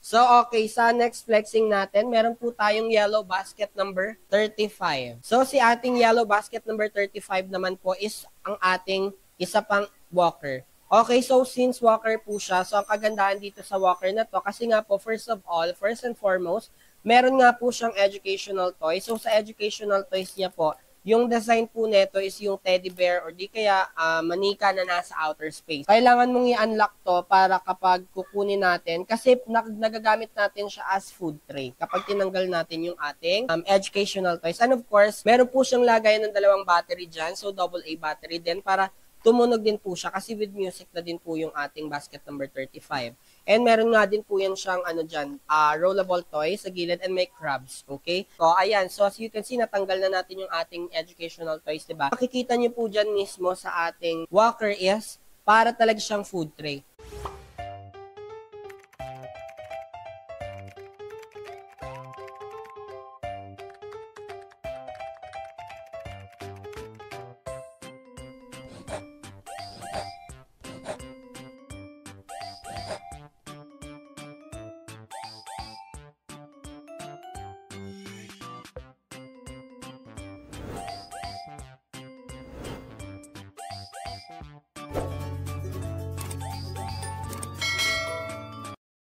So, okay, sa next flexing natin, meron po tayong yellow basket number 35. So, si ating yellow basket number 35 naman po is ang ating isa pang walker. Okay, so since walker po siya, so ang kagandahan dito sa walker na to, kasi nga po, first and foremost, meron nga po siyang educational toys. So, sa educational toys niya po, yung design po nito is yung teddy bear or di kaya manika na nasa outer space. Kailangan mong i-unlock to para kapag kukunin natin, kasi nagagamit natin siya as food tray kapag tinanggal natin yung ating educational toys. And of course, meron po siyang lagayan ng dalawang battery dyan, so AA battery din para tumunog din po siya kasi with music na din po yung ating basket number 35. And meron nga din po yan siyang rollable toy sa gilid and may crabs. Okay? So, ayan. So, as you can see, natanggal na natin yung ating educational toys, diba? Makikita nyo po dyan mismo sa ating walker is para talaga siyang food tray.